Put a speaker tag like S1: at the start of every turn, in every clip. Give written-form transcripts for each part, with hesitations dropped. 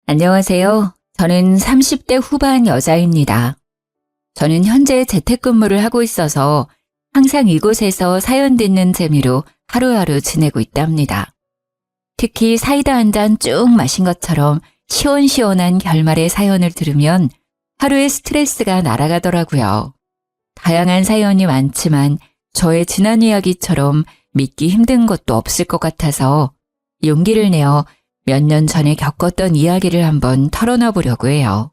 S1: 안녕하세요. 저는 30대 후반 여자입니다. 저는 현재 재택근무를 하고 있어서 항상 이곳에서 사연 듣는 재미로 하루하루 지내고 있답니다. 특히 사이다 한 잔 쭉 마신 것처럼 시원시원한 결말의 사연을 들으면 하루의 스트레스가 날아가더라고요. 다양한 사연이 많지만 저의 지난 이야기처럼 믿기 힘든 것도 없을 것 같아서 용기를 내어 몇 년 전에 겪었던 이야기를 한번 털어놔 보려고 해요.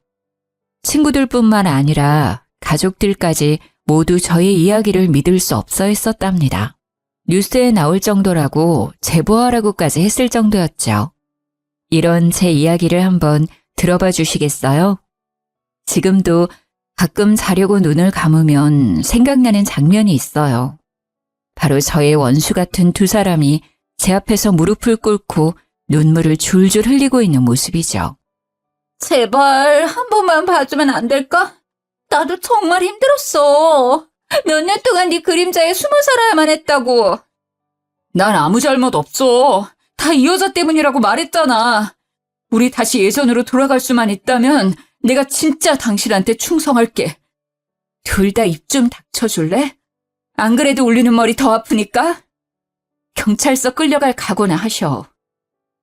S1: 친구들뿐만 아니라 가족들까지 모두 저의 이야기를 믿을 수 없어 했었답니다. 뉴스에 나올 정도라고 제보하라고까지 했을 정도였죠. 이런 제 이야기를 한번 들어봐 주시겠어요? 지금도 가끔 자려고 눈을 감으면 생각나는 장면이 있어요. 바로 저의 원수 같은 두 사람이 제 앞에서 무릎을 꿇고 눈물을 줄줄 흘리고 있는 모습이죠.
S2: 제발 한 번만 봐주면 안 될까? 나도 정말 힘들었어. 몇 년 동안 네 그림자에 숨어 살아야만 했다고. 난 아무 잘못 없어. 다 이 여자 때문이라고 말했잖아. 우리 다시 예전으로 돌아갈 수만 있다면 내가 진짜 당신한테 충성할게. 둘 다 입 좀 닥쳐줄래? 안 그래도 울리는 머리 더 아프니까? 경찰서 끌려갈 각오나 하셔.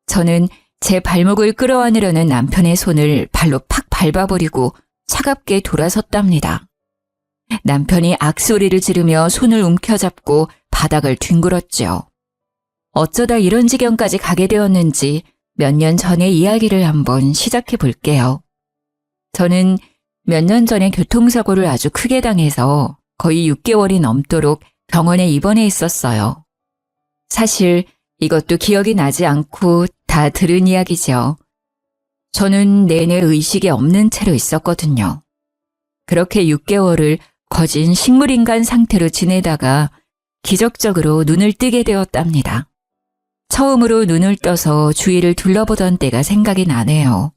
S1: 저는 제 발목을 끌어안으려는 남편의 손을 발로 팍 밟아버리고 차갑게 돌아섰답니다. 남편이 악소리를 지르며 손을 움켜잡고 바닥을 뒹굴었죠. 어쩌다 이런 지경까지 가게 되었는지 몇 년 전의 이야기를 한번 시작해 볼게요. 저는 몇 년 전에 교통사고를 아주 크게 당해서 거의 6개월이 넘도록 병원에 입원해 있었어요. 사실 이것도 기억이 나지 않고 다 들은 이야기죠. 저는 내내 의식이 없는 채로 있었거든요. 그렇게 6개월을 거진 식물인간 상태로 지내다가 기적적으로 눈을 뜨게 되었답니다. 처음으로 눈을 떠서 주위를 둘러보던 때가 생각이 나네요.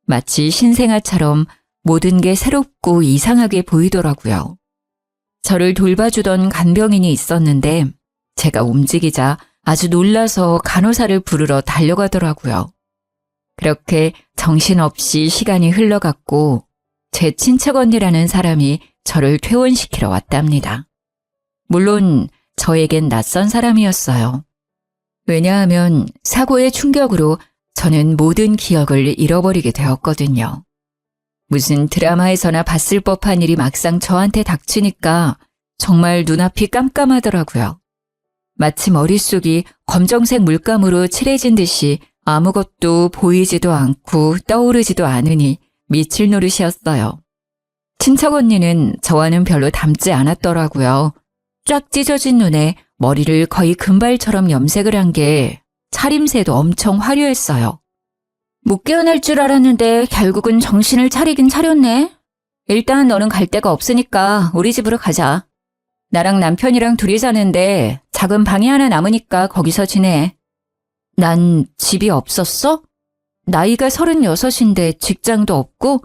S1: 마치 신생아처럼 모든 게 새롭고 이상하게 보이더라고요. 저를 돌봐주던 간병인이 있었는데 제가 움직이자 아주 놀라서 간호사를 부르러 달려가더라고요. 그렇게 정신없이 시간이 흘러갔고 제 친척 언니라는 사람이 저를 퇴원시키러 왔답니다. 물론 저에겐 낯선 사람이었어요. 왜냐하면 사고의 충격으로 저는 모든 기억을 잃어버리게 되었거든요. 무슨 드라마에서나 봤을 법한 일이 막상 저한테 닥치니까 정말 눈앞이 깜깜하더라고요. 마치 머릿속이 검정색 물감으로 칠해진 듯이 아무것도 보이지도 않고 떠오르지도 않으니 미칠 노릇이었어요. 친척 언니는 저와는 별로 닮지 않았더라고요. 쫙 찢어진 눈에 머리를 거의 금발처럼 염색을 한 게 차림새도 엄청 화려했어요.
S2: 못 깨어날 줄 알았는데 결국은 정신을 차리긴 차렸네. 일단 너는 갈 데가 없으니까 우리 집으로 가자. 나랑 남편이랑 둘이 사는데 작은 방이 하나 남으니까 거기서 지내.
S1: 난 집이 없었어? 나이가 36인데 직장도 없고?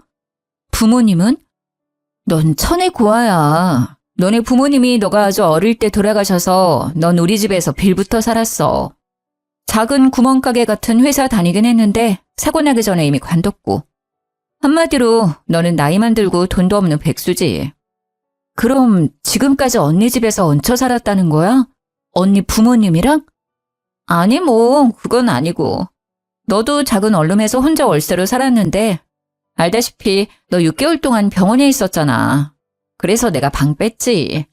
S1: 부모님은?
S2: 넌 천의 고아야. 너네 부모님이 너가 아주 어릴 때 돌아가셔서 넌 우리 집에서 빌부터 살았어. 작은 구멍가게 같은 회사 다니긴 했는데 사고 나기 전에 이미 관뒀고. 한마디로 너는 나이만 들고 돈도 없는 백수지.
S1: 그럼 지금까지 언니 집에서 얹혀 살았다는 거야? 언니 부모님이랑?
S2: 아니 뭐 그건 아니고. 너도 작은 원룸에서 혼자 월세로 살았는데 알다시피 너 6개월 동안 병원에 있었잖아. 그래서 내가 방 뺐지.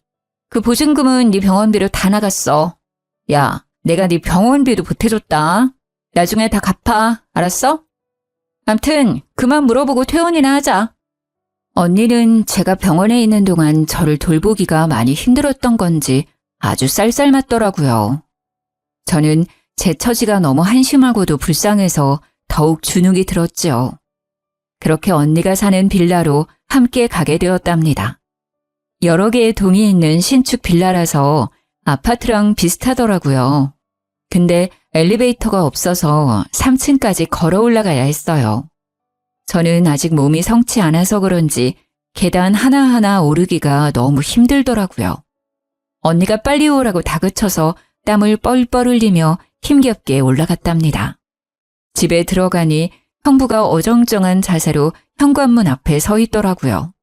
S2: 그 보증금은 네 병원비로 다 나갔어. 야, 내가 네 병원비도 보태줬다. 나중에 다 갚아. 알았어? 암튼 그만 물어보고 퇴원이나 하자.
S1: 언니는 제가 병원에 있는 동안 저를 돌보기가 많이 힘들었던 건지 아주 쌀쌀맞더라고요. 저는 제 처지가 너무 한심하고도 불쌍해서 더욱 주눅이 들었죠. 그렇게 언니가 사는 빌라로 함께 가게 되었답니다. 여러 개의 동이 있는 신축 빌라라서 아파트랑 비슷하더라고요. 근데 엘리베이터가 없어서 3층까지 걸어 올라가야 했어요. 저는 아직 몸이 성치 않아서 그런지 계단 하나하나 오르기가 너무 힘들더라고요. 언니가 빨리 오라고 다그쳐서 땀을 뻘뻘 흘리며 힘겹게 올라갔답니다. 집에 들어가니 형부가 어정쩡한 자세로 현관문 앞에 서 있더라고요.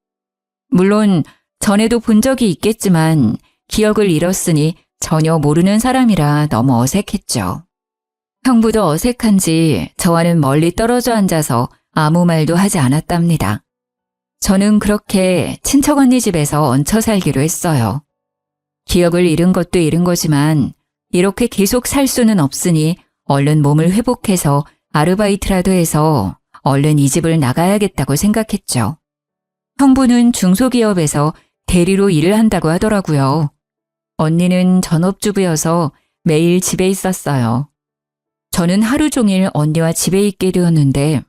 S1: 물론 전에도 본 적이 있겠지만 기억을 잃었으니 전혀 모르는 사람이라 너무 어색했죠. 형부도 어색한지 저와는 멀리 떨어져 앉아서 아무 말도 하지 않았답니다. 저는 그렇게 친척 언니 집에서 얹혀 살기로 했어요. 기억을 잃은 것도 잃은 거지만 이렇게 계속 살 수는 없으니 얼른 몸을 회복해서 아르바이트라도 해서 얼른 이 집을 나가야겠다고 생각했죠. 형부는 중소기업에서 대리로 일을 한다고 하더라고요. 언니는 전업주부여서 매일 집에 있었어요. 저는 하루 종일 언니와 집에 있게 되었는데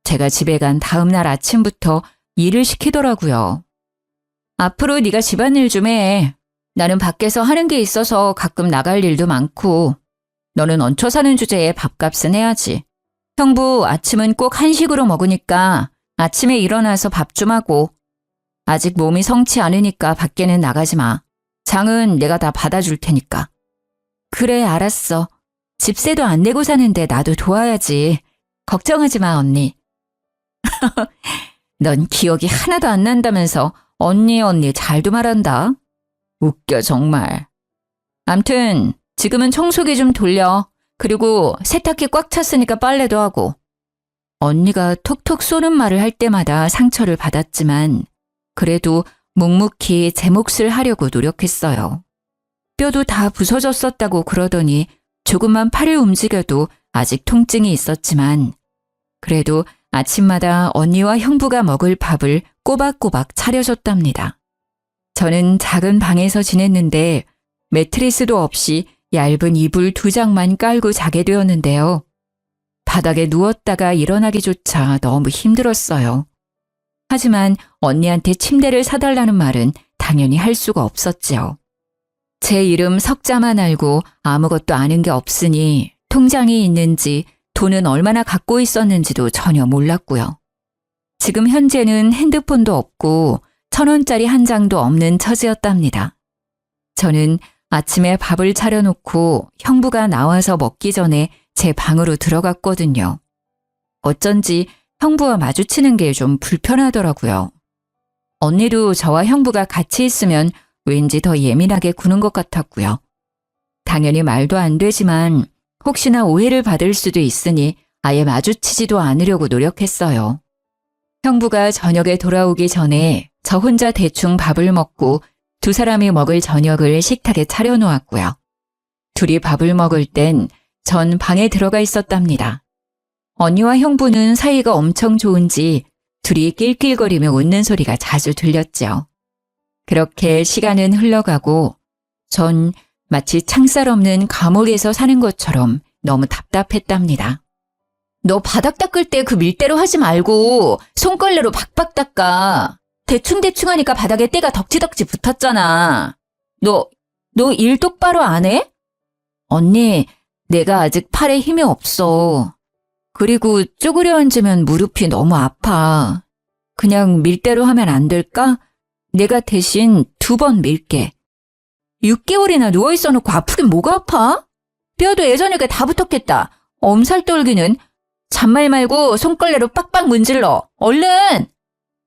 S1: 제가 집에 간 다음 날 아침부터 일을 시키더라고요. 앞으로 네가 집안일 좀 해. 나는 밖에서 하는 게 있어서 가끔 나갈 일도 많고 너는 얹혀 사는 주제에 밥값은 해야지. 형부 아침은 꼭 한식으로 먹으니까 아침에 일어나서 밥 좀 하고 아직 몸이 성치 않으니까 밖에는 나가지 마. 장은 내가 다 받아줄 테니까. 그래 알았어. 집세도 안 내고 사는데 나도 도와야지. 걱정하지 마 언니. 넌 기억이 하나도 안 난다면서 언니 잘도 말한다. 웃겨 정말. 암튼 지금은 청소기 좀 돌려. 그리고 세탁기 꽉 찼으니까 빨래도 하고. 언니가 톡톡 쏘는 말을 할 때마다 상처를 받았지만 그래도 묵묵히 제 몫을 하려고 노력했어요. 뼈도 다 부서졌었다고 그러더니 조금만 팔을 움직여도 아직 통증이 있었지만 그래도 아침마다 언니와 형부가 먹을 밥을 꼬박꼬박 차려줬답니다. 저는 작은 방에서 지냈는데 매트리스도 없이 얇은 이불 2장만 깔고 자게 되었는데요. 바닥에 누웠다가 일어나기조차 너무 힘들었어요. 하지만 언니한테 침대를 사달라는 말은 당연히 할 수가 없었지요. 제 이름 석자만 알고 아무것도 아는 게 없으니 통장이 있는지 돈은 얼마나 갖고 있었는지도 전혀 몰랐고요. 지금 현재는 핸드폰도 없고 1,000원짜리 한 장도 없는 처지였답니다. 저는 아침에 밥을 차려놓고 형부가 나와서 먹기 전에 제 방으로 들어갔거든요. 어쩐지 형부와 마주치는 게 좀 불편하더라고요. 언니도 저와 형부가 같이 있으면 왠지 더 예민하게 구는 것 같았고요. 당연히 말도 안 되지만 혹시나 오해를 받을 수도 있으니 아예 마주치지도 않으려고 노력했어요. 형부가 저녁에 돌아오기 전에 저 혼자 대충 밥을 먹고 두 사람이 먹을 저녁을 식탁에 차려놓았고요. 둘이 밥을 먹을 땐 전 방에 들어가 있었답니다. 언니와 형부는 사이가 엄청 좋은지 둘이 낄낄거리며 웃는 소리가 자주 들렸죠. 그렇게 시간은 흘러가고 전 마치 창살 없는 감옥에서 사는 것처럼 너무 답답했답니다. 너 바닥 닦을 때 그 밀대로 하지 말고 손걸레로 박박 닦아. 대충대충 하니까 바닥에 때가 덕지덕지 붙었잖아. 너 일 똑바로 안 해? 언니, 내가 아직 팔에 힘이 없어. 그리고 쪼그려 앉으면 무릎이 너무 아파. 그냥 밀대로 하면 안 될까? 내가 대신 2번 밀게. 6개월이나 누워있어 놓고 아프긴 뭐가 아파? 뼈도 예전에 다 붙었겠다. 엄살 떨기는. 잔말 말고 손걸레로 빡빡 문질러. 얼른!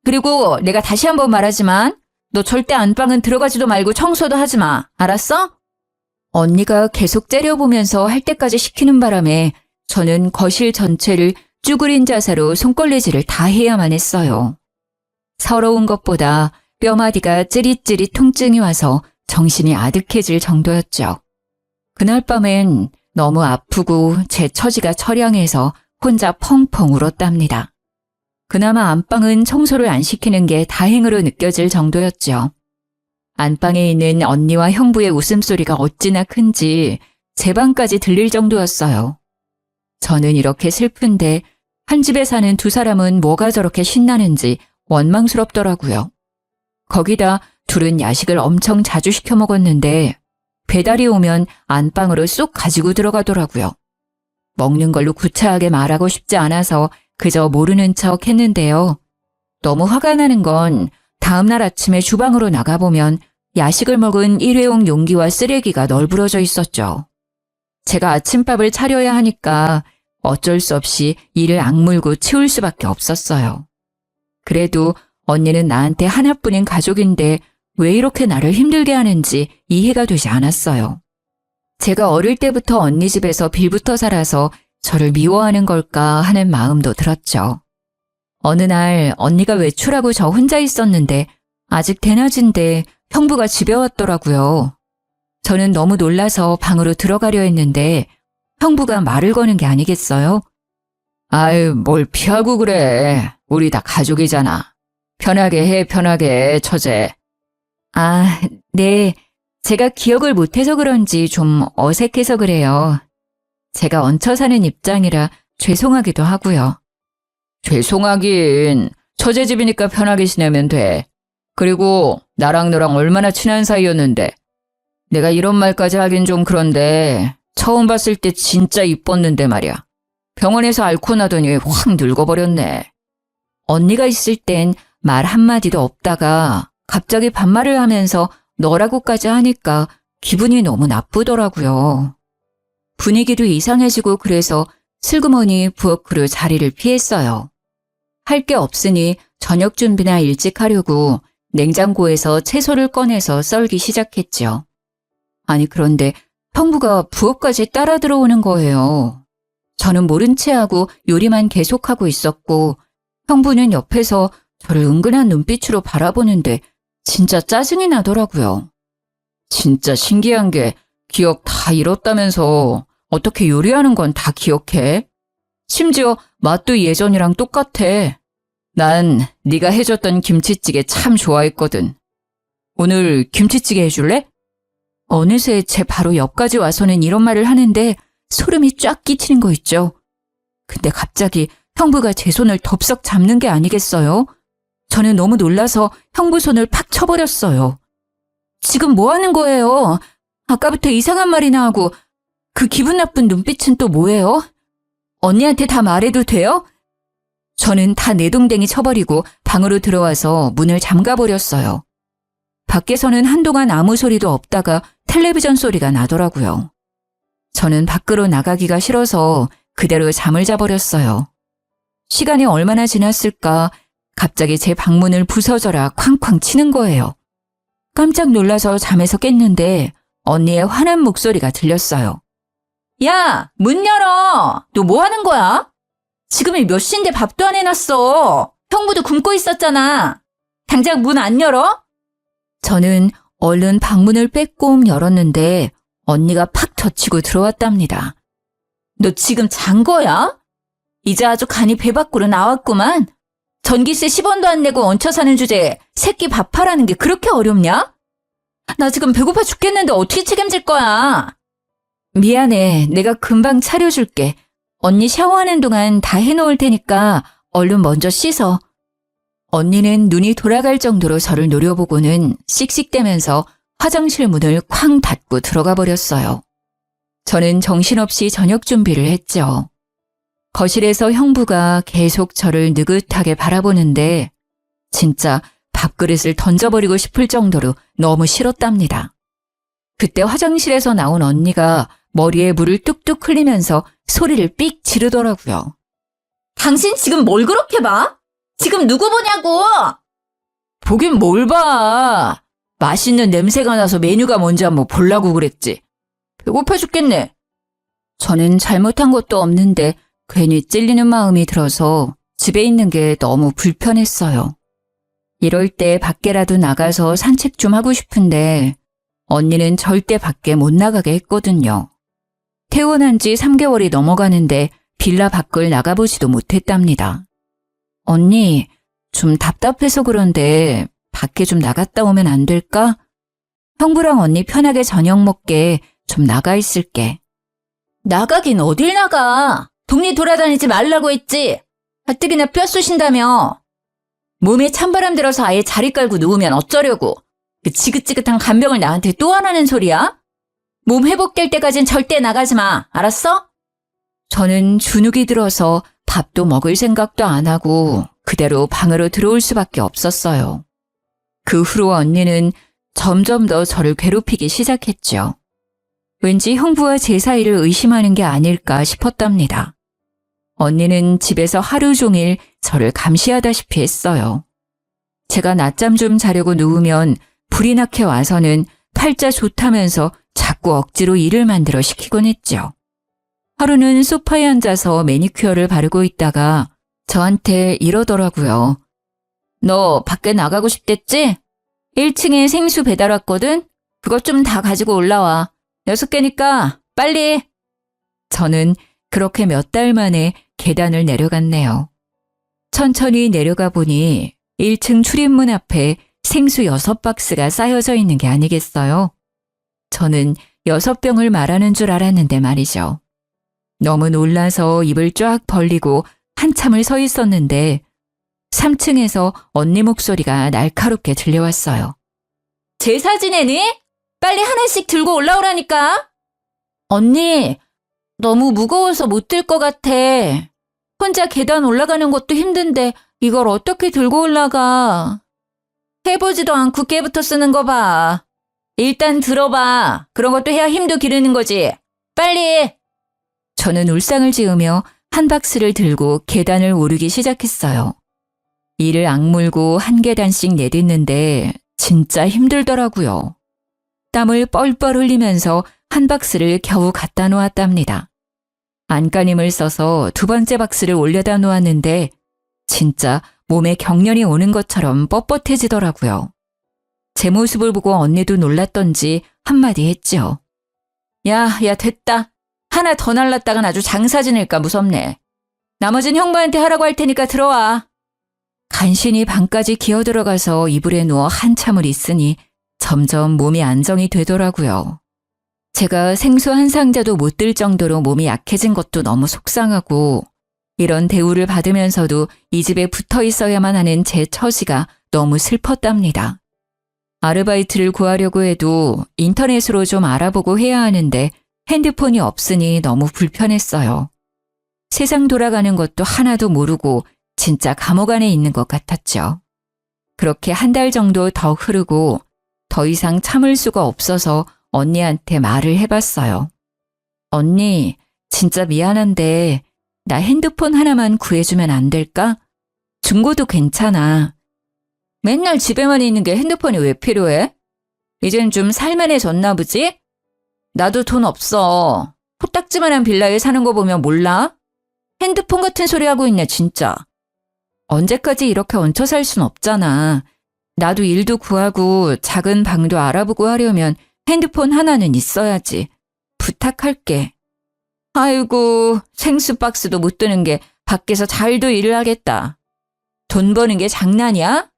S1: 그리고 내가 다시 한번 말하지만 너 절대 안방은 들어가지도 말고 청소도 하지 마. 알았어? 언니가 계속 째려보면서 할 때까지 시키는 바람에 저는 거실 전체를 쭈그린 자세로 손걸레질을 다 해야만 했어요. 서러운 것보다 뼈마디가 찌릿찌릿 통증이 와서 정신이 아득해질 정도였죠. 그날 밤엔 너무 아프고 제 처지가 처량해서 혼자 펑펑 울었답니다. 그나마 안방은 청소를 안 시키는 게 다행으로 느껴질 정도였죠. 안방에 있는 언니와 형부의 웃음소리가 어찌나 큰지 제 방까지 들릴 정도였어요. 저는 이렇게 슬픈데 한 집에 사는 두 사람은 뭐가 저렇게 신나는지 원망스럽더라고요. 거기다 둘은 야식을 엄청 자주 시켜 먹었는데 배달이 오면 안방으로 쏙 가지고 들어가더라고요. 먹는 걸로 구차하게 말하고 싶지 않아서 그저 모르는 척 했는데요. 너무 화가 나는 건 다음날 아침에 주방으로 나가보면 야식을 먹은 일회용 용기와 쓰레기가 널브러져 있었죠. 제가 아침밥을 차려야 하니까 어쩔 수 없이 이를 악물고 치울 수밖에 없었어요. 그래도 언니는 나한테 하나뿐인 가족인데 왜 이렇게 나를 힘들게 하는지 이해가 되지 않았어요. 제가 어릴 때부터 언니 집에서 빌붙어 살아서 저를 미워하는 걸까 하는 마음도 들었죠. 어느 날 언니가 외출하고 저 혼자 있었는데 아직 대낮인데 형부가 집에 왔더라고요. 저는 너무 놀라서 방으로 들어가려 했는데 형부가 말을 거는 게 아니겠어요? 아유, 뭘 피하고 그래. 우리 다 가족이잖아. 편하게 해, 편하게, 처제. 아, 네. 제가 기억을 못해서 그런지 좀 어색해서 그래요. 제가 얹혀 사는 입장이라 죄송하기도 하고요. 죄송하긴. 처제 집이니까 편하게 지내면 돼. 그리고 나랑 너랑 얼마나 친한 사이였는데. 내가 이런 말까지 하긴 좀 그런데 처음 봤을 때 진짜 이뻤는데 말이야. 병원에서 앓고 나더니 확 늙어버렸네. 언니가 있을 땐 말 한마디도 없다가 갑자기 반말을 하면서 너라고까지 하니까 기분이 너무 나쁘더라고요. 분위기도 이상해지고 그래서 슬그머니 부엌 으로 자리를 피했어요. 할 게 없으니 저녁 준비나 일찍 하려고 냉장고에서 채소를 꺼내서 썰기 시작했죠. 아니 그런데 형부가 부엌까지 따라 들어오는 거예요. 저는 모른 채 하고 요리만 계속하고 있었고 형부는 옆에서 저를 은근한 눈빛으로 바라보는데 진짜 짜증이 나더라고요. 진짜 신기한 게 기억 다 잃었다면서 어떻게 요리하는 건 다 기억해? 심지어 맛도 예전이랑 똑같아. 난 네가 해줬던 김치찌개 참 좋아했거든. 오늘 김치찌개 해줄래? 어느새 제 바로 옆까지 와서는 이런 말을 하는데 소름이 쫙 끼치는 거 있죠. 근데 갑자기 형부가 제 손을 덥석 잡는 게 아니겠어요? 저는 너무 놀라서 형부 손을 팍 쳐버렸어요. 지금 뭐 하는 거예요? 아까부터 이상한 말이나 하고 그 기분 나쁜 눈빛은 또 뭐예요? 언니한테 다 말해도 돼요? 저는 다 내동댕이 쳐버리고 방으로 들어와서 문을 잠가버렸어요. 밖에서는 한동안 아무 소리도 없다가 텔레비전 소리가 나더라고요. 저는 밖으로 나가기가 싫어서 그대로 잠을 자버렸어요. 시간이 얼마나 지났을까 갑자기 제 방문을 부서져라 쾅쾅 치는 거예요. 깜짝 놀라서 잠에서 깼는데 언니의 화난 목소리가 들렸어요.
S2: 야, 문 열어. 너 뭐 하는 거야? 지금이 몇 시인데 밥도 안 해놨어. 형부도 굶고 있었잖아. 당장 문 안 열어?
S1: 저는 얼른 방문을 빼꼼 열었는데 언니가 팍 젖히고 들어왔답니다.
S2: 너 지금 잔 거야? 이제 아주 간이 배 밖으로 나왔구만. 전기세 10원도 안 내고 얹혀 사는 주제에 새끼 밥하라는 게 그렇게 어렵냐? 나 지금 배고파 죽겠는데 어떻게 책임질 거야?
S1: 미안해. 내가 금방 차려줄게. 언니 샤워하는 동안 다 해놓을 테니까 얼른 먼저 씻어. 언니는 눈이 돌아갈 정도로 저를 노려보고는 씩씩대면서 화장실 문을 쾅 닫고 들어가 버렸어요. 저는 정신없이 저녁 준비를 했죠. 거실에서 형부가 계속 저를 느긋하게 바라보는데 진짜 밥그릇을 던져버리고 싶을 정도로 너무 싫었답니다. 그때 화장실에서 나온 언니가 머리에 물을 뚝뚝 흘리면서 소리를 삑 지르더라고요.
S2: 당신 지금 뭘 그렇게 봐? 지금 누구 보냐고!
S1: 보긴 뭘 봐. 맛있는 냄새가 나서 메뉴가 뭔지 한번 보려고 그랬지. 배고파 죽겠네. 저는 잘못한 것도 없는데 괜히 찔리는 마음이 들어서 집에 있는 게 너무 불편했어요. 이럴 때 밖에라도 나가서 산책 좀 하고 싶은데 언니는 절대 밖에 못 나가게 했거든요. 퇴원한 지 3개월이 넘어가는데 빌라 밖을 나가보지도 못했답니다. 언니, 좀 답답해서 그런데 밖에 좀 나갔다 오면 안 될까? 형부랑 언니 편하게 저녁 먹게 좀 나가 있을게.
S2: 나가긴 어딜 나가. 동네 돌아다니지 말라고 했지. 가뜩이나 뼈 쑤신다며. 몸에 찬바람 들어서 아예 자리 깔고 누우면 어쩌려고. 그 지긋지긋한 간병을 나한테 또 하라는 소리야? 몸 회복될 때까진 절대 나가지 마. 알았어?
S1: 저는 주눅이 들어서 밥도 먹을 생각도 안 하고 그대로 방으로 들어올 수밖에 없었어요. 그 후로 언니는 점점 더 저를 괴롭히기 시작했죠. 왠지 형부와 제 사이를 의심하는 게 아닐까 싶었답니다. 언니는 집에서 하루 종일 저를 감시하다시피 했어요. 제가 낮잠 좀 자려고 누우면 불이 나게 와서는 팔자 좋다면서 자꾸 억지로 일을 만들어 시키곤 했죠. 하루는 소파에 앉아서 매니큐어를 바르고 있다가 저한테 이러더라고요. 너 밖에 나가고 싶댔지? 1층에 생수 배달 왔거든? 그것 좀 다 가지고 올라와. 6개니까 빨리. 저는 그렇게 몇 달 만에 계단을 내려갔네요. 천천히 내려가 보니 1층 출입문 앞에 생수 6박스가 쌓여져 있는 게 아니겠어요? 저는 6병을 말하는 줄 알았는데 말이죠. 너무 놀라서 입을 쫙 벌리고 한참을 서 있었는데 3층에서 언니 목소리가 날카롭게 들려왔어요.
S2: 제사 지내니? 빨리 하나씩 들고 올라오라니까. 언니, 너무 무거워서 못 들 것 같아. 혼자 계단 올라가는 것도 힘든데 이걸 어떻게 들고 올라가. 해보지도 않고 깨부터 쓰는 거 봐. 일단 들어봐. 그런 것도 해야 힘도 기르는 거지. 빨리.
S1: 저는 울상을 지으며 한 박스를 들고 계단을 오르기 시작했어요. 이를 악물고 한 계단씩 내딛는데 진짜 힘들더라고요. 땀을 뻘뻘 흘리면서 한 박스를 겨우 갖다 놓았답니다. 안간힘을 써서 두 번째 박스를 올려다 놓았는데 진짜 몸에 경련이 오는 것처럼 뻣뻣해지더라고요. 제 모습을 보고 언니도 놀랐던지 한마디 했죠.
S2: 야, 됐다. 하나 더 날랐다간 아주 장사 지낼까 무섭네. 나머진 형부한테 하라고 할 테니까 들어와.
S1: 간신히 방까지 기어들어가서 이불에 누워 한참을 있으니 점점 몸이 안정이 되더라고요. 제가 생수 한 상자도 못 들 정도로 몸이 약해진 것도 너무 속상하고 이런 대우를 받으면서도 이 집에 붙어 있어야만 하는 제 처지가 너무 슬펐답니다. 아르바이트를 구하려고 해도 인터넷으로 좀 알아보고 해야 하는데 핸드폰이 없으니 너무 불편했어요. 세상 돌아가는 것도 하나도 모르고 진짜 감옥 안에 있는 것 같았죠. 그렇게 한 달 정도 더 흐르고 더 이상 참을 수가 없어서 언니한테 말을 해봤어요. 언니, 진짜 미안한데 나 핸드폰 하나만 구해주면 안 될까? 중고도 괜찮아.
S2: 맨날 집에만 있는 게 핸드폰이 왜 필요해? 이젠 좀 살만해졌나 보지? 나도 돈 없어. 코딱지만한 빌라에 사는 거 보면 몰라? 핸드폰 같은 소리 하고 있네 진짜.
S1: 언제까지 이렇게 얹혀 살 순 없잖아. 나도 일도 구하고 작은 방도 알아보고 하려면 핸드폰 하나는 있어야지. 부탁할게.
S2: 아이고, 생수 박스도 못 드는 게 밖에서 잘도 일을 하겠다. 돈 버는 게 장난이야?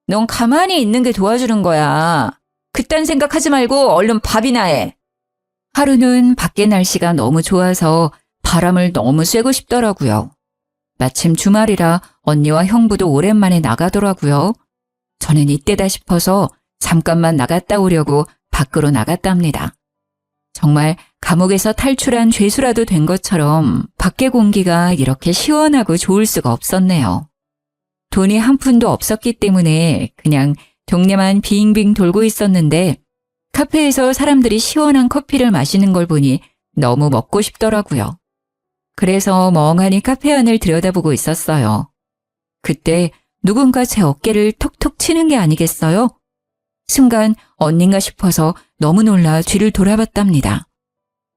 S2: 넌 가만히 있는 게 도와주는 거야. 그딴 생각하지 말고 얼른 밥이나 해.
S1: 하루는 밖에 날씨가 너무 좋아서 바람을 너무 쐬고 싶더라고요. 마침 주말이라 언니와 형부도 오랜만에 나가더라고요. 저는 이때다 싶어서 잠깐만 나갔다 오려고 밖으로 나갔답니다. 정말 감옥에서 탈출한 죄수라도 된 것처럼 밖의 공기가 이렇게 시원하고 좋을 수가 없었네요. 돈이 한 푼도 없었기 때문에 그냥 동네만 빙빙 돌고 있었는데 카페에서 사람들이 시원한 커피를 마시는 걸 보니 너무 먹고 싶더라고요. 그래서 멍하니 카페 안을 들여다보고 있었어요. 그때 누군가 제 어깨를 톡톡 치는 게 아니겠어요? 순간 언닌가 싶어서 너무 놀라 뒤를 돌아봤답니다.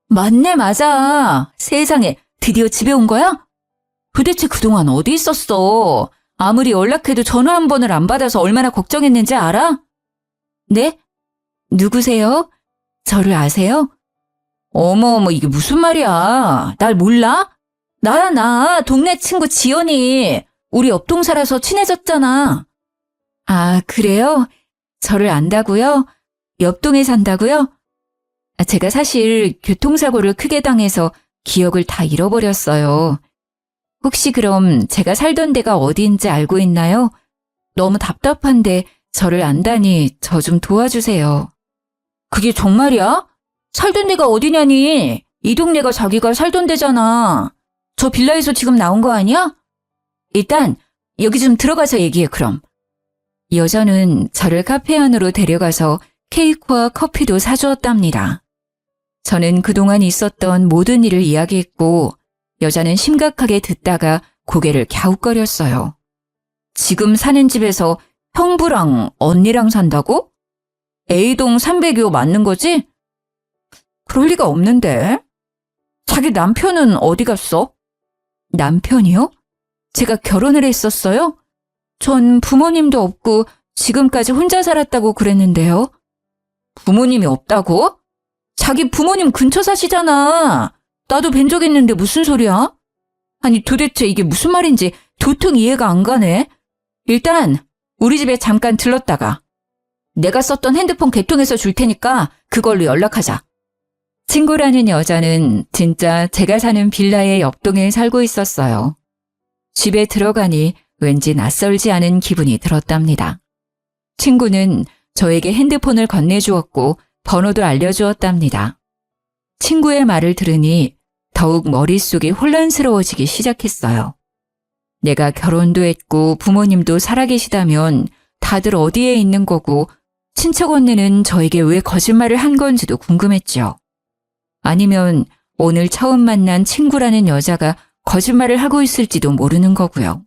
S2: 맞네, 맞아. 세상에, 드디어 집에 온 거야? 도대체 그동안 어디 있었어? 아무리 연락해도 전화 한 번을 안 받아서 얼마나 걱정했는지 알아?
S1: 네? 누구세요? 저를 아세요?
S2: 어머, 이게 무슨 말이야. 날 몰라? 나야, 나. 동네 친구 지연이. 우리 옆동 살아서 친해졌잖아.
S1: 아, 그래요? 저를 안다고요? 옆동에 산다고요? 제가 사실 교통사고를 크게 당해서 기억을 다 잃어버렸어요. 혹시 그럼 제가 살던 데가 어디인지 알고 있나요? 너무 답답한데 저를 안다니 저 좀 도와주세요.
S2: 그게 정말이야? 살던 데가 어디냐니? 이 동네가 자기가 살던 데잖아. 저 빌라에서 지금 나온 거 아니야? 일단 여기 좀 들어가서 얘기해 그럼.
S1: 여자는 저를 카페 안으로 데려가서 케이크와 커피도 사주었답니다. 저는 그동안 있었던 모든 일을 이야기했고 여자는 심각하게 듣다가 고개를 갸웃거렸어요. 지금 사는 집에서 형부랑 언니랑 산다고? A동 302호 맞는 거지? 그럴 리가 없는데. 자기 남편은 어디 갔어? 남편이요? 제가 결혼을 했었어요? 전 부모님도 없고 지금까지 혼자 살았다고 그랬는데요. 부모님이 없다고? 자기 부모님 근처 사시잖아. 나도 뵌 적 있는데 무슨 소리야? 아니 도대체 이게 무슨 말인지 도통 이해가 안 가네. 일단 우리 집에 잠깐 들렀다가 내가 썼던 핸드폰 개통해서 줄 테니까 그걸로 연락하자. 친구라는 여자는 진짜 제가 사는 빌라의 옆동에 살고 있었어요. 집에 들어가니 왠지 낯설지 않은 기분이 들었답니다. 친구는 저에게 핸드폰을 건네주었고 번호도 알려주었답니다. 친구의 말을 들으니 더욱 머릿속이 혼란스러워지기 시작했어요. 내가 결혼도 했고 부모님도 살아계시다면 다들 어디에 있는 거고 친척 언니는 저에게 왜 거짓말을 한 건지도 궁금했죠. 아니면 오늘 처음 만난 친구라는 여자가 거짓말을 하고 있을지도 모르는 거고요.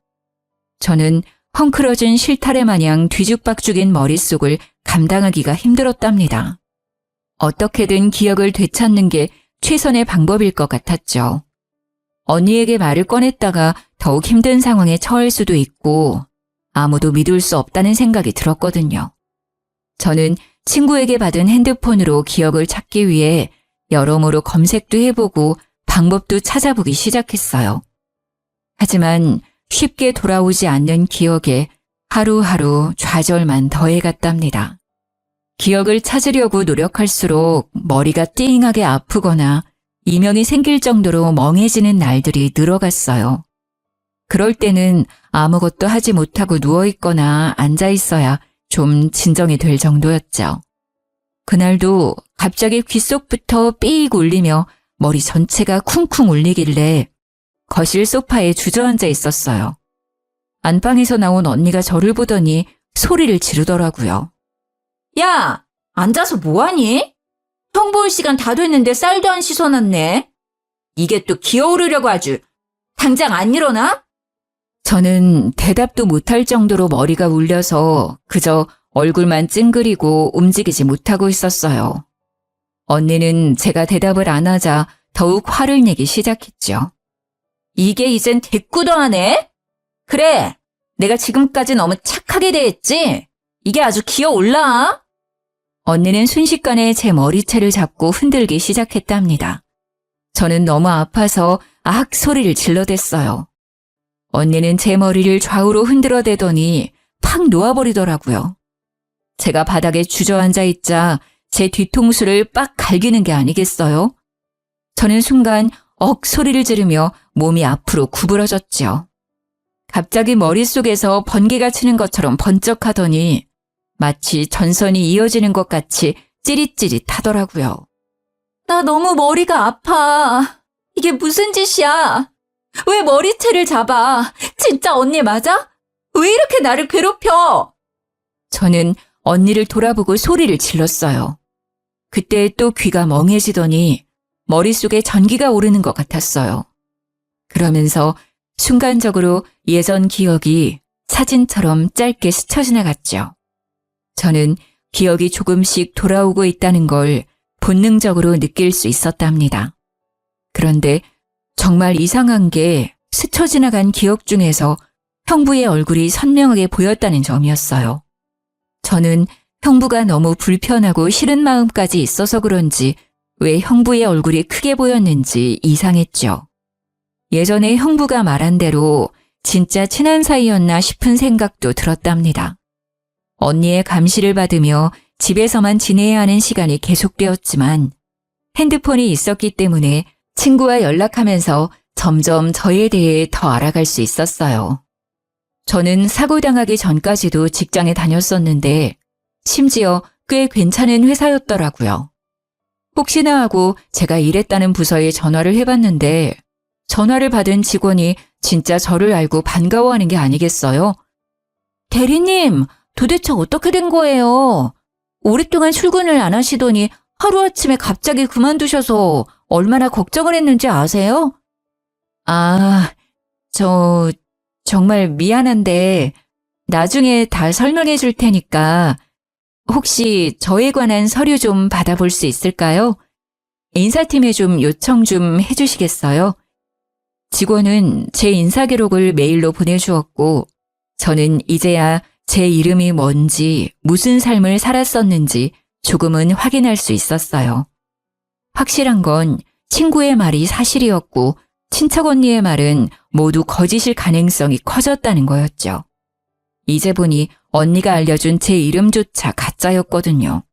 S1: 저는 헝클어진 실타래 마냥 뒤죽박죽인 머릿속을 감당하기가 힘들었답니다. 어떻게든 기억을 되찾는 게 최선의 방법일 것 같았죠. 언니에게 말을 꺼냈다가 더욱 힘든 상황에 처할 수도 있고 아무도 믿을 수 없다는 생각이 들었거든요. 저는 친구에게 받은 핸드폰으로 기억을 찾기 위해 여러모로 검색도 해보고 방법도 찾아보기 시작했어요. 하지만 쉽게 돌아오지 않는 기억에 하루하루 좌절만 더해갔답니다. 기억을 찾으려고 노력할수록 머리가 띵하게 아프거나 이명이 생길 정도로 멍해지는 날들이 늘어갔어요. 그럴 때는 아무것도 하지 못하고 누워있거나 앉아있어야 좀 진정이 될 정도였죠. 그날도 갑자기 귓속부터 삐익 울리며 머리 전체가 쿵쿵 울리길래 거실 소파에 주저앉아 있었어요. 안방에서 나온 언니가 저를 보더니 소리를 지르더라고요.
S2: 야, 앉아서 뭐하니? 형 볼 시간 다 됐는데 쌀도 안 씻어놨네. 이게 또 기어오르려고 아주. 당장 안 일어나?
S1: 저는 대답도 못할 정도로 머리가 울려서 그저 얼굴만 찡그리고 움직이지 못하고 있었어요. 언니는 제가 대답을 안 하자 더욱 화를 내기 시작했죠.
S2: 이게 이젠 대꾸도 하네? 그래, 내가 지금까지 너무 착하게 대했지? 이게 아주 기어올라.
S1: 언니는 순식간에 제 머리채를 잡고 흔들기 시작했답니다. 저는 너무 아파서 악 소리를 질러댔어요. 언니는 제 머리를 좌우로 흔들어대더니 팍 놓아버리더라고요. 제가 바닥에 주저앉아 있자 제 뒤통수를 빡 갈기는 게 아니겠어요? 저는 순간 억 소리를 지르며 몸이 앞으로 구부러졌죠. 갑자기 머릿속에서 번개가 치는 것처럼 번쩍하더니 마치 전선이 이어지는 것 같이 찌릿찌릿하더라고요.
S2: 나 너무 머리가 아파. 이게 무슨 짓이야? 왜 머리채를 잡아? 진짜 언니 맞아? 왜 이렇게 나를 괴롭혀?
S1: 저는 언니를 돌아보고 소리를 질렀어요. 그때 또 귀가 멍해지더니 머릿속에 전기가 오르는 것 같았어요. 그러면서 순간적으로 예전 기억이 사진처럼 짧게 스쳐 지나갔죠. 저는 기억이 조금씩 돌아오고 있다는 걸 본능적으로 느낄 수 있었답니다. 그런데 정말 이상한 게 스쳐 지나간 기억 중에서 형부의 얼굴이 선명하게 보였다는 점이었어요. 저는 형부가 너무 불편하고 싫은 마음까지 있어서 그런지 왜 형부의 얼굴이 크게 보였는지 이상했죠. 예전에 형부가 말한 대로 진짜 친한 사이였나 싶은 생각도 들었답니다. 언니의 감시를 받으며 집에서만 지내야 하는 시간이 계속되었지만 핸드폰이 있었기 때문에 친구와 연락하면서 점점 저에 대해 더 알아갈 수 있었어요. 저는 사고당하기 전까지도 직장에 다녔었는데 심지어 꽤 괜찮은 회사였더라고요. 혹시나 하고 제가 일했다는 부서에 전화를 해봤는데 전화를 받은 직원이 진짜 저를 알고 반가워하는 게 아니겠어요? 대리님, 도대체 어떻게 된 거예요? 오랫동안 출근을 안 하시더니 하루아침에 갑자기 그만두셔서 얼마나 걱정을 했는지 아세요? 아, 정말 미안한데 나중에 다 설명해 줄 테니까 혹시 저에 관한 서류 좀 받아볼 수 있을까요? 인사팀에 좀 요청 좀 해주시겠어요? 직원은 제 인사 기록을 메일로 보내주었고 저는 이제야 제 이름이 뭔지 무슨 삶을 살았었는지 조금은 확인할 수 있었어요. 확실한 건 친구의 말이 사실이었고 친척 언니의 말은 모두 거짓일 가능성이 커졌다는 거였죠. 이제 보니 언니가 알려준 제 이름조차 가짜였거든요.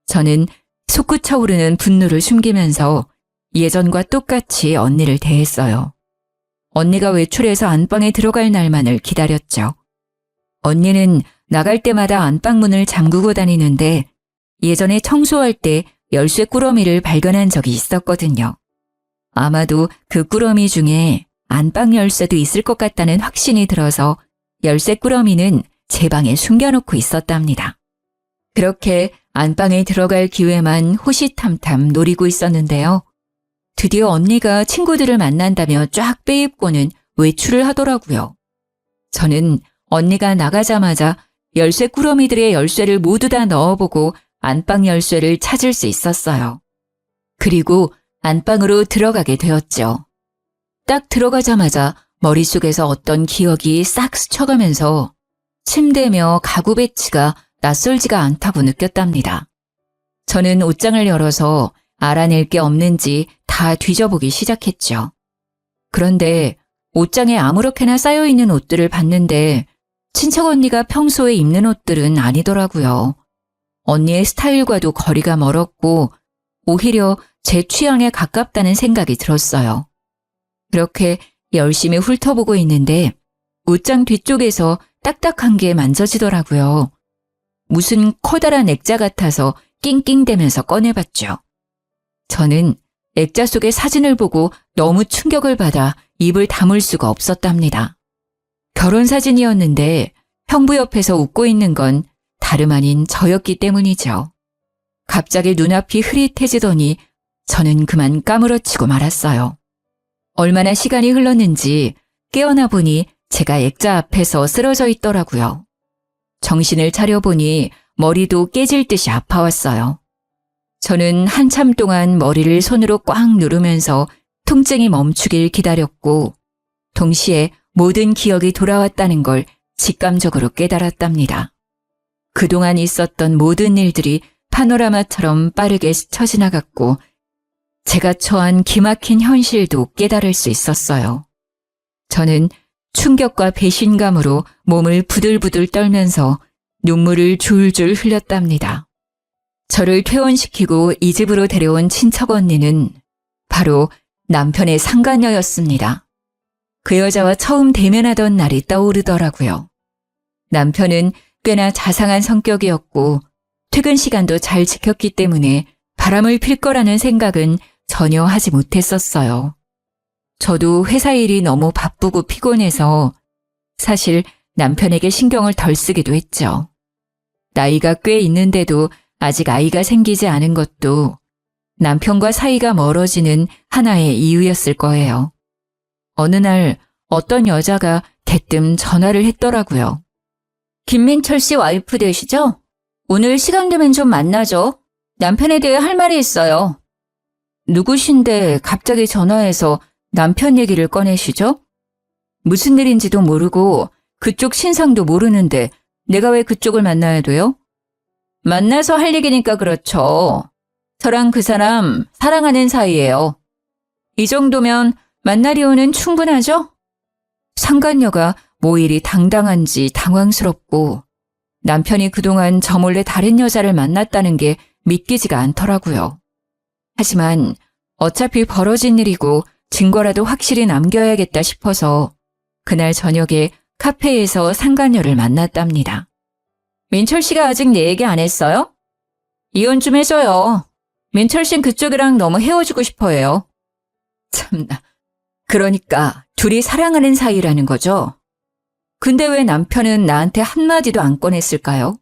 S1: 저는 솟구쳐오르는 분노를 숨기면서 예전과 똑같이 언니를 대했어요. 언니가 외출해서 안방에 들어갈 날만을 기다렸죠. 언니는 나갈 때마다 안방문을 잠그고 다니는데 예전에 청소할 때 열쇠 꾸러미를 발견한 적이 있었거든요. 아마도 그 꾸러미 중에 안방 열쇠도 있을 것 같다는 확신이 들어서 열쇠 꾸러미는 제 방에 숨겨놓고 있었답니다. 그렇게 안방에 들어갈 기회만 호시탐탐 노리고 있었는데요. 드디어 언니가 친구들을 만난다며 쫙 빼입고는 외출을 하더라고요. 저는 언니가 나가자마자 열쇠 꾸러미들의 열쇠를 모두 다 넣어보고 안방 열쇠를 찾을 수 있었어요. 그리고 안방으로 들어가게 되었죠. 딱 들어가자마자 머릿속에서 어떤 기억이 싹 스쳐가면서 침대며 가구 배치가 낯설지가 않다고 느꼈답니다. 저는 옷장을 열어서 알아낼 게 없는지 다 뒤져보기 시작했죠. 그런데 옷장에 아무렇게나 쌓여있는 옷들을 봤는데 친척 언니가 평소에 입는 옷들은 아니더라고요. 언니의 스타일과도 거리가 멀었고 오히려 제 취향에 가깝다는 생각이 들었어요. 그렇게 열심히 훑어보고 있는데 옷장 뒤쪽에서 딱딱한 게 만져지더라고요. 무슨 커다란 액자 같아서 낑낑대면서 꺼내봤죠. 저는 액자 속의 사진을 보고 너무 충격을 받아 입을 다물 수가 없었답니다. 결혼사진이었는데 형부 옆에서 웃고 있는 건 다름 아닌 저였기 때문이죠. 갑자기 눈앞이 흐릿해지더니 저는 그만 까무러치고 말았어요. 얼마나 시간이 흘렀는지 깨어나 보니 제가 액자 앞에서 쓰러져 있더라고요. 정신을 차려보니 머리도 깨질 듯이 아파왔어요. 저는 한참 동안 머리를 손으로 꽉 누르면서 통증이 멈추길 기다렸고 동시에 모든 기억이 돌아왔다는 걸 직감적으로 깨달았답니다. 그동안 있었던 모든 일들이 파노라마처럼 빠르게 스쳐 지나갔고 제가 처한 기막힌 현실도 깨달을 수 있었어요. 저는 충격과 배신감으로 몸을 부들부들 떨면서 눈물을 줄줄 흘렸답니다. 저를 퇴원시키고 이 집으로 데려온 친척 언니는 바로 남편의 상간녀였습니다. 그 여자와 처음 대면하던 날이 떠오르더라고요. 남편은 꽤나 자상한 성격이었고 퇴근 시간도 잘 지켰기 때문에 바람을 필 거라는 생각은 전혀 하지 못했었어요. 저도 회사 일이 너무 바쁘고 피곤해서 사실 남편에게 신경을 덜 쓰기도 했죠. 나이가 꽤 있는데도 아직 아이가 생기지 않은 것도 남편과 사이가 멀어지는 하나의 이유였을 거예요. 어느 날 어떤 여자가 대뜸 전화를 했더라고요. 김민철 씨 와이프 되시죠? 오늘 시간 되면 좀 만나죠. 남편에 대해 할 말이 있어요. 누구신데 갑자기 전화해서 남편 얘기를 꺼내시죠? 무슨 일인지도 모르고 그쪽 신상도 모르는데 내가 왜 그쪽을 만나야 돼요? 만나서 할 얘기니까 그렇죠. 저랑 그 사람 사랑하는 사이예요. 이 정도면 만날 이유는 충분하죠? 상간녀가 뭐 일이 당당한지 당황스럽고 남편이 그동안 저 몰래 다른 여자를 만났다는 게 믿기지가 않더라고요. 하지만 어차피 벌어진 일이고 증거라도 확실히 남겨야겠다 싶어서 그날 저녁에 카페에서 상간녀를 만났답니다. 민철 씨가 아직 내 얘기 안 했어요? 이혼 좀 해줘요. 민철 씨는 그쪽이랑 너무 헤어지고 싶어 해요. 참나. 그러니까 둘이 사랑하는 사이라는 거죠? 근데 왜 남편은 나한테 한마디도 안 꺼냈을까요?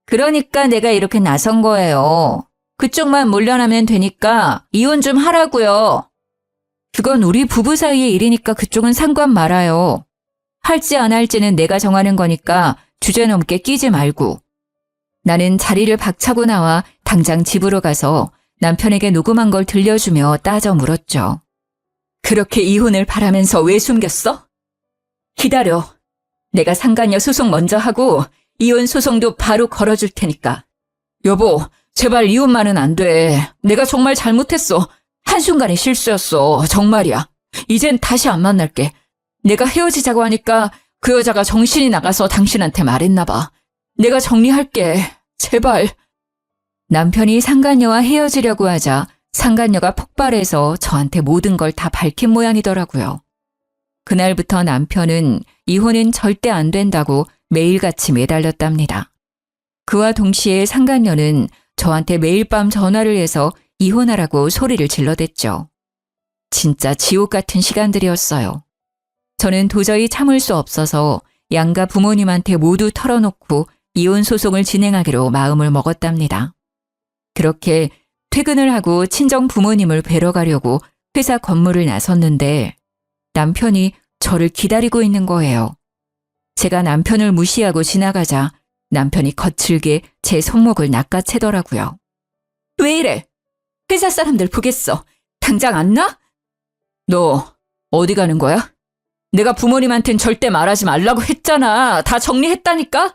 S1: 그러니까 내가 이렇게 나선 거예요. 그쪽만 몰려나면 되니까 이혼 좀 하라고요. 그건 우리 부부 사이의 일이니까 그쪽은 상관 말아요. 할지 안 할지는 내가 정하는 거니까 주제 넘게 끼지 말고. 나는 자리를 박차고 나와 당장 집으로 가서 남편에게 녹음한 걸 들려주며 따져 물었죠. 그렇게 이혼을 바라면서 왜 숨겼어? 기다려. 내가 상간녀 소송 먼저 하고 이혼 소송도 바로 걸어줄 테니까. 여보, 제발 이혼만은 안 돼. 내가 정말 잘못했어. 한순간의 실수였어. 정말이야. 이젠 다시 안 만날게. 내가 헤어지자고 하니까 그 여자가 정신이 나가서 당신한테 말했나 봐. 내가 정리할게. 제발. 남편이 상간녀와 헤어지려고 하자 상간녀가 폭발해서 저한테 모든 걸 다 밝힌 모양이더라고요. 그날부터 남편은 이혼은 절대 안 된다고 매일같이 매달렸답니다. 그와 동시에 상간녀는 저한테 매일 밤 전화를 해서 이혼하라고 소리를 질러댔죠. 진짜 지옥 같은 시간들이었어요. 저는 도저히 참을 수 없어서 양가 부모님한테 모두 털어놓고 이혼 소송을 진행하기로 마음을 먹었답니다. 그렇게 퇴근을 하고 친정 부모님을 뵈러 가려고 회사 건물을 나섰는데 남편이 저를 기다리고 있는 거예요. 제가 남편을 무시하고 지나가자 남편이 거칠게 제 손목을 낚아채더라고요. 왜 이래? 회사 사람들 보겠어. 당장 안 나? 너 어디 가는 거야? 내가 부모님한텐 절대 말하지 말라고 했잖아. 다 정리했다니까?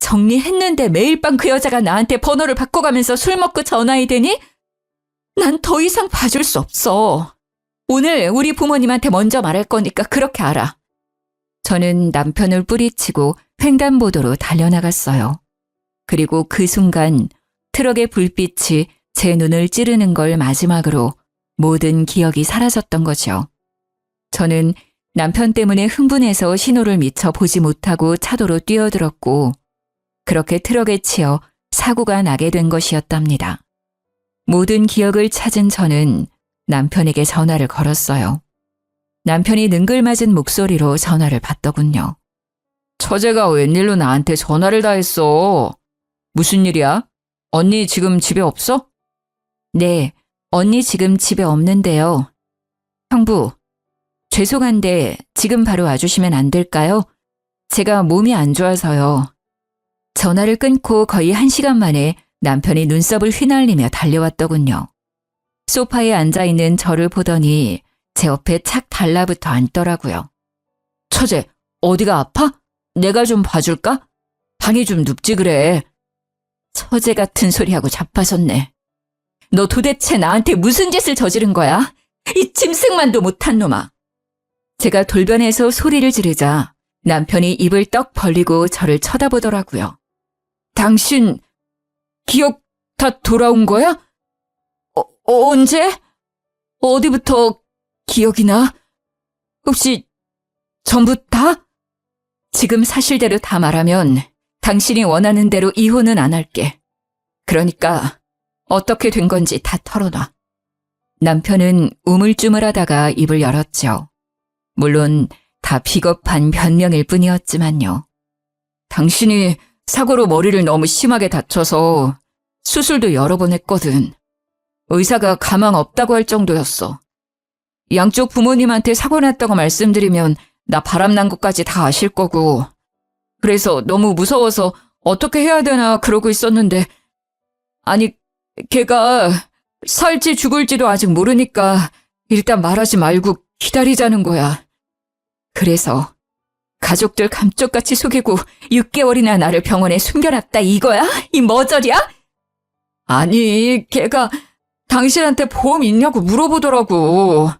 S1: 정리했는데 매일 밤 그 여자가 나한테 번호를 바꿔가면서 술 먹고 전화해 대니? 난 더 이상 봐줄 수 없어. 오늘 우리 부모님한테 먼저 말할 거니까 그렇게 알아. 저는 남편을 뿌리치고 횡단보도로 달려나갔어요. 그리고 그 순간 트럭의 불빛이 제 눈을 찌르는 걸 마지막으로 모든 기억이 사라졌던 거죠. 저는 남편 때문에 흥분해서 신호를 미처 보지 못하고 차도로 뛰어들었고 그렇게 트럭에 치여 사고가 나게 된 것이었답니다. 모든 기억을 찾은 저는 남편에게 전화를 걸었어요. 남편이 능글맞은 목소리로 전화를 받더군요. 처제가 웬일로 나한테 전화를 다 했어? 무슨 일이야? 언니 지금 집에 없어? 네, 언니 지금 집에 없는데요. 형부, 죄송한데 지금 바로 와주시면 안 될까요? 제가 몸이 안 좋아서요. 전화를 끊고 거의 1시간 만에 남편이 눈썹을 휘날리며 달려왔더군요. 소파에 앉아있는 저를 보더니 제 옆에 착 달라붙어 앉더라고요. 처제, 어디가 아파? 내가 좀 봐줄까? 방이 좀 눕지 그래. 처제 같은 소리하고 자빠졌네. 너 도대체 나한테 무슨 짓을 저지른 거야? 이 짐승만도 못한 놈아. 제가 돌변해서 소리를 지르자 남편이 입을 떡 벌리고 저를 쳐다보더라고요. 당신 기억 다 돌아온 거야? 언제? 어디부터 기억이 나? 혹시 전부 다? 지금 사실대로 다 말하면 당신이 원하는 대로 이혼은 안 할게. 그러니까 어떻게 된 건지 다 털어놔. 남편은 우물쭈물하다가 입을 열었죠. 물론 다 비겁한 변명일 뿐이었지만요. 당신이 사고로 머리를 너무 심하게 다쳐서 수술도 여러 번 했거든. 의사가 가망 없다고 할 정도였어. 양쪽 부모님한테 사고 났다고 말씀드리면 나 바람난 것까지 다 아실 거고. 그래서 너무 무서워서 어떻게 해야 되나 그러고 있었는데 아니 걔가 살지 죽을지도 아직 모르니까 일단 말하지 말고 기다리자는 거야. 그래서 가족들 감쪽같이 속이고 6개월이나 나를 병원에 숨겨놨다 이거야? 이 머저리야? 아니 걔가 당신한테 보험 있냐고 물어보더라고.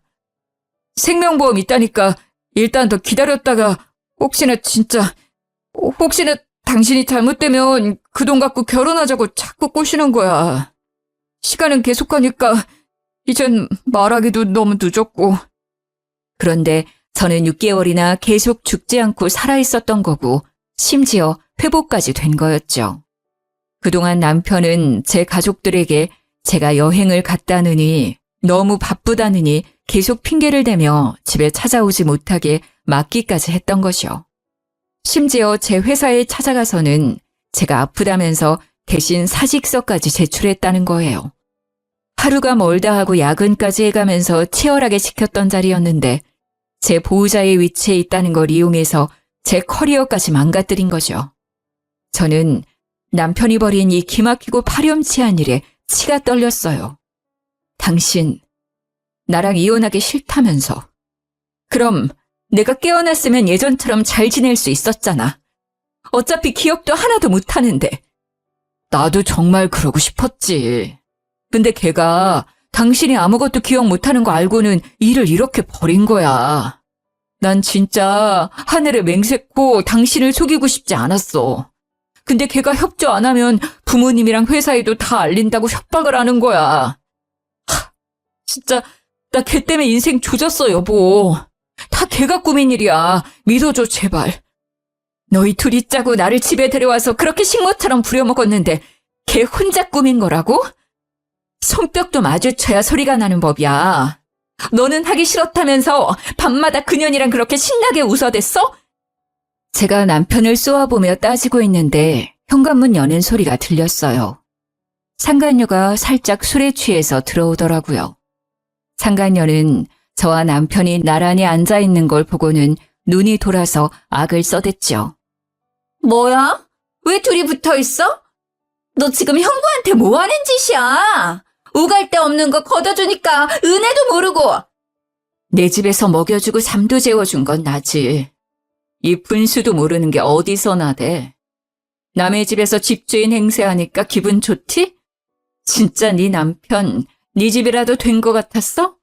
S1: 생명보험 있다니까 일단 더 기다렸다가 혹시나 당신이 잘못되면 그 돈 갖고 결혼하자고 자꾸 꼬시는 거야. 시간은 계속 가니까 이젠 말하기도 너무 늦었고. 그런데 저는 6개월이나 계속 죽지 않고 살아있었던 거고 심지어 회복까지 된 거였죠. 그동안 남편은 제 가족들에게 제가 여행을 갔다느니 너무 바쁘다느니 계속 핑계를 대며 집에 찾아오지 못하게 막기까지 했던 것이요. 심지어 제 회사에 찾아가서는 제가 아프다면서 대신 사직서까지 제출했다는 거예요. 하루가 멀다 하고 야근까지 해가면서 치열하게 지켰던 자리였는데 제 보호자의 위치에 있다는 걸 이용해서 제 커리어까지 망가뜨린 거죠. 저는 남편이 벌인 이 기막히고 파렴치한 일에 치가 떨렸어요. 당신, 나랑 이혼하기 싫다면서. 그럼 내가 깨어났으면 예전처럼 잘 지낼 수 있었잖아. 어차피 기억도 하나도 못하는데. 나도 정말 그러고 싶었지. 근데 걔가 당신이 아무것도 기억 못하는 거 알고는 일을 이렇게 버린 거야. 난 진짜 하늘에 맹세코 당신을 속이고 싶지 않았어. 근데 걔가 협조 안 하면 부모님이랑 회사에도 다 알린다고 협박을 하는 거야. 진짜 나 걔 때문에 인생 조졌어, 여보. 다 걔가 꾸민 일이야. 믿어줘, 제발. 너희 둘이 짜고 나를 집에 데려와서 그렇게 식모처럼 부려먹었는데 걔 혼자 꾸민 거라고? 손뼉도 마주쳐야 소리가 나는 법이야. 너는 하기 싫었다면서 밤마다 그년이랑 그렇게 신나게 웃어댔어? 제가 남편을 쏘아보며 따지고 있는데 현관문 여는 소리가 들렸어요. 상간녀가 살짝 술에 취해서 들어오더라고요. 상간녀는 저와 남편이 나란히 앉아있는 걸 보고는 눈이 돌아서 악을 써댔죠.
S2: 뭐야? 왜 둘이 붙어 있어? 너 지금 형부한테 뭐 하는 짓이야? 오갈 데 없는 거 걷어주니까 은혜도 모르고.
S1: 내 집에서 먹여주고 잠도 재워준 건 나지. 이 분수도 모르는 게 어디서 나대. 남의 집에서 집주인 행세하니까 기분 좋지? 진짜 네 남편, 네 집이라도 된 것 같았어?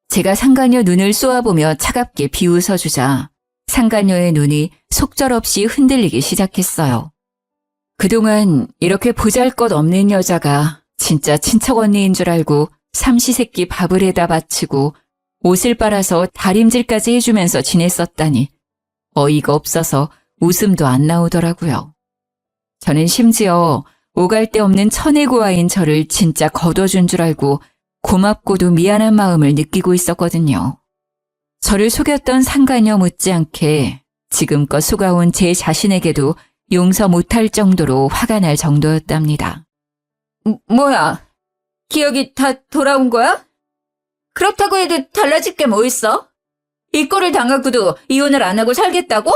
S1: 제가 상간녀 눈을 쏘아보며 차갑게 비웃어주자 상간녀의 눈이 속절없이 흔들리기 시작했어요. 그동안 이렇게 보잘것없는 여자가 진짜 친척 언니인 줄 알고 삼시세끼 밥을 해다 바치고 옷을 빨아서 다림질까지 해주면서 지냈었다니 어이가 없어서 웃음도 안 나오더라고요. 저는 심지어 오갈 데 없는 천혜고아인 저를 진짜 거둬준 줄 알고 고맙고도 미안한 마음을 느끼고 있었거든요. 저를 속였던 상간녀 못지않게 지금껏 속아온 제 자신에게도 용서 못할 정도로 화가 날 정도였답니다.
S2: 뭐야? 기억이 다 돌아온 거야? 그렇다고 해도 달라질 게 뭐 있어? 이 꼴을 당하고도 이혼을 안 하고 살겠다고?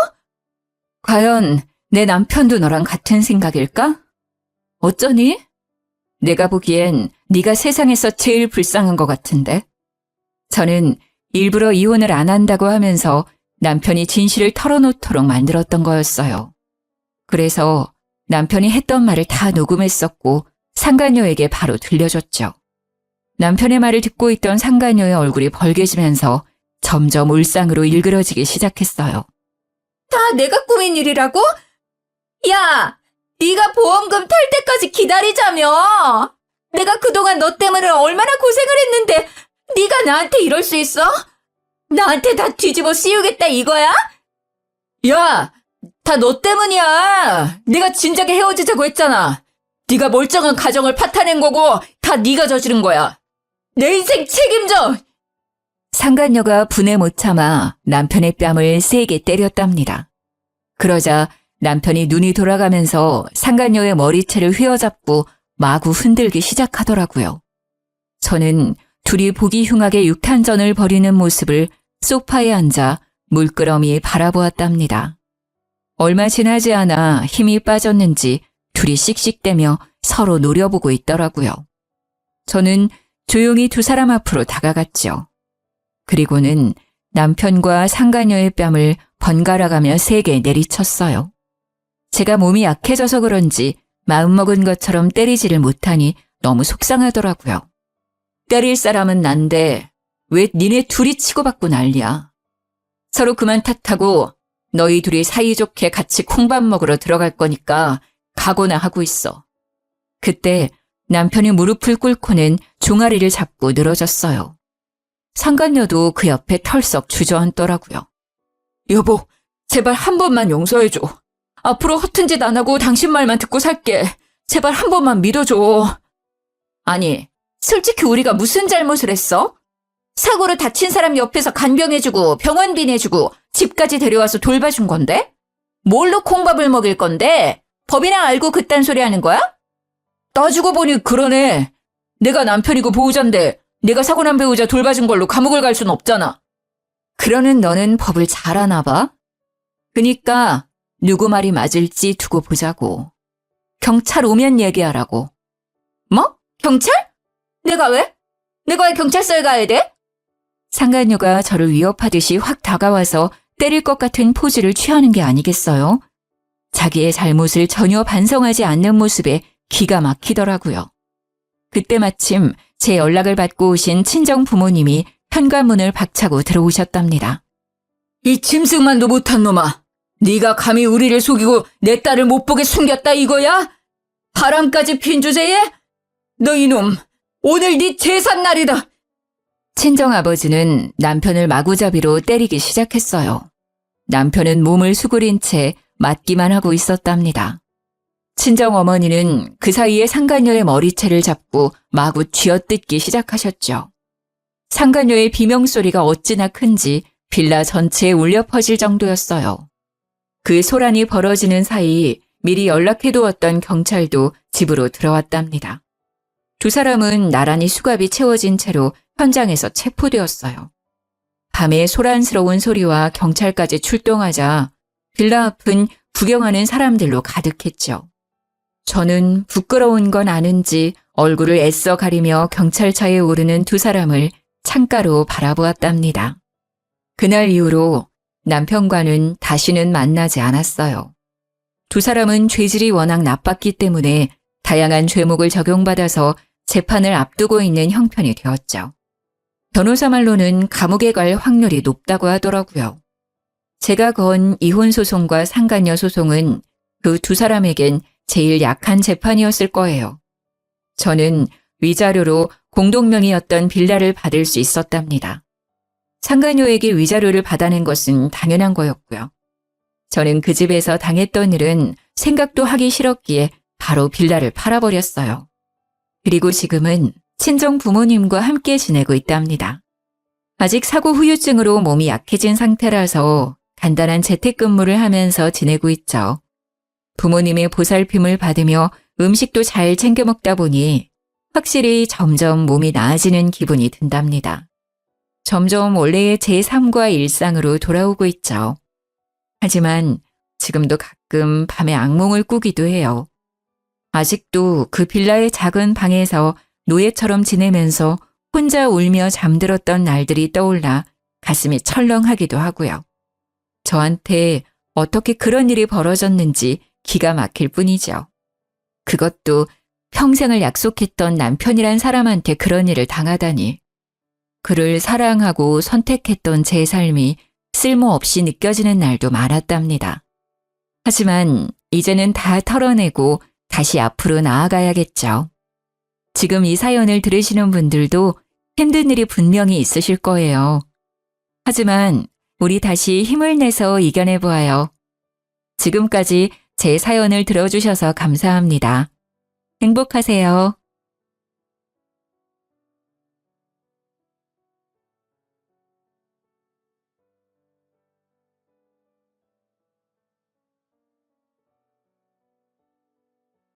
S1: 과연 내 남편도 너랑 같은 생각일까? 어쩌니? 내가 보기엔 네가 세상에서 제일 불쌍한 것 같은데. 저는 일부러 이혼을 안 한다고 하면서 남편이 진실을 털어놓도록 만들었던 거였어요. 그래서 남편이 했던 말을 다 녹음했었고 상간녀에게 바로 들려줬죠. 남편의 말을 듣고 있던 상간녀의 얼굴이 벌개지면서 점점 울상으로 일그러지기 시작했어요.
S2: 다 내가 꾸민 일이라고? 야, 네가 보험금 탈 때까지 기다리자며. 내가 그동안 너 때문에 얼마나 고생을 했는데 네가 나한테 이럴 수 있어? 나한테 다 뒤집어 씌우겠다 이거야? 야, 다 너 때문이야. 내가 진작에 헤어지자고 했잖아. 네가 멀쩡한 가정을 파탄낸 거고 다 네가 저지른 거야. 내 인생 책임져.
S1: 상간녀가 분에 못 참아 남편의 뺨을 세게 때렸답니다. 그러자 남편이 눈이 돌아가면서 상간녀의 머리채를 휘어잡고 마구 흔들기 시작하더라고요. 저는 둘이 보기 흉하게 육탄전을 벌이는 모습을 소파에 앉아 물끄러미 바라보았답니다. 얼마 지나지 않아 힘이 빠졌는지 둘이 씩씩대며 서로 노려보고 있더라고요. 저는 조용히 두 사람 앞으로 다가갔죠. 그리고는 남편과 상간녀의 뺨을 번갈아가며 세게 내리쳤어요. 제가 몸이 약해져서 그런지 마음먹은 것처럼 때리지를 못하니 너무 속상하더라고요. 때릴 사람은 난데 왜 니네 둘이 치고받고 난리야. 서로 그만 탓하고 너희 둘이 사이좋게 같이 콩밥 먹으러 들어갈 거니까 각오나 하고 있어. 그때 남편이 무릎을 꿇고는 종아리를 잡고 늘어졌어요. 상간녀도 그 옆에 털썩 주저앉더라고요. 여보, 제발 한 번만 용서해줘. 앞으로 허튼 짓 안 하고 당신 말만 듣고 살게. 제발 한 번만 믿어줘. 아니, 솔직히 우리가 무슨 잘못을 했어? 사고로 다친 사람 옆에서 간병해주고 병원비 내주고 집까지 데려와서 돌봐준 건데? 뭘로 콩밥을 먹일 건데? 법이나 알고 그딴 소리 하는 거야? 따지고 보니 그러네.
S2: 내가 남편이고 보호자인데 내가 사고 난 배우자 돌봐준 걸로 감옥을 갈 순 없잖아. 그러는 너는 법을 잘 아나 봐? 그니까 누구 말이 맞을지 두고 보자고. 경찰 오면 얘기하라고. 뭐? 경찰? 내가 왜? 내가 왜 경찰서에 가야 돼?
S1: 상간녀가 저를 위협하듯이 확 다가와서 때릴 것 같은 포즈를 취하는 게 아니겠어요? 자기의 잘못을 전혀 반성하지 않는 모습에 기가 막히더라고요. 그때 마침 제 연락을 받고 오신 친정 부모님이 현관문을 박차고 들어오셨답니다.
S2: 이 짐승만도 못한 놈아. 네가 감히 우리를 속이고 내 딸을 못 보게 숨겼다 이거야? 바람까지 핀 주제에? 너 이놈, 오늘 네 제삿날이다.
S1: 친정아버지는 남편을 마구잡이로 때리기 시작했어요. 남편은 몸을 수그린 채 맞기만 하고 있었답니다. 친정어머니는 그 사이에 상간녀의 머리채를 잡고 마구 쥐어뜯기 시작하셨죠. 상간녀의 비명소리가 어찌나 큰지 빌라 전체에 울려 퍼질 정도였어요. 그 소란이 벌어지는 사이 미리 연락해두었던 경찰도 집으로 들어왔답니다. 두 사람은 나란히 수갑이 채워진 채로 현장에서 체포되었어요. 밤에 소란스러운 소리와 경찰까지 출동하자 빌라 앞은 구경하는 사람들로 가득했죠. 저는 부끄러운 건 아는지 얼굴을 애써 가리며 경찰차에 오르는 두 사람을 창가로 바라보았답니다. 그날 이후로 남편과는 다시는 만나지 않았어요. 두 사람은 죄질이 워낙 나빴기 때문에 다양한 죄목을 적용받아서 재판을 앞두고 있는 형편이 되었죠. 변호사 말로는 감옥에 갈 확률이 높다고 하더라고요. 제가 건 이혼 소송과 상간녀 소송은 그 두 사람에겐 제일 약한 재판이었을 거예요. 저는 위자료로 공동명의였던 빌라를 받을 수 있었답니다. 상간녀에게 위자료를 받아낸 것은 당연한 거였고요. 저는 그 집에서 당했던 일은 생각도 하기 싫었기에 바로 빌라를 팔아버렸어요. 그리고 지금은 친정 부모님과 함께 지내고 있답니다. 아직 사고 후유증으로 몸이 약해진 상태라서 간단한 재택근무를 하면서 지내고 있죠. 부모님의 보살핌을 받으며 음식도 잘 챙겨 먹다 보니 확실히 점점 몸이 나아지는 기분이 든답니다. 점점 원래의 제 삶과 일상으로 돌아오고 있죠. 하지만 지금도 가끔 밤에 악몽을 꾸기도 해요. 아직도 그 빌라의 작은 방에서 노예처럼 지내면서 혼자 울며 잠들었던 날들이 떠올라 가슴이 철렁하기도 하고요. 저한테 어떻게 그런 일이 벌어졌는지 기가 막힐 뿐이죠. 그것도 평생을 약속했던 남편이란 사람한테 그런 일을 당하다니. 그를 사랑하고 선택했던 제 삶이 쓸모없이 느껴지는 날도 많았답니다. 하지만 이제는 다 털어내고 다시 앞으로 나아가야겠죠. 지금 이 사연을 들으시는 분들도 힘든 일이 분명히 있으실 거예요. 하지만 우리 다시 힘을 내서 이겨내보아요. 지금까지 제 사연을 들어주셔서 감사합니다. 행복하세요.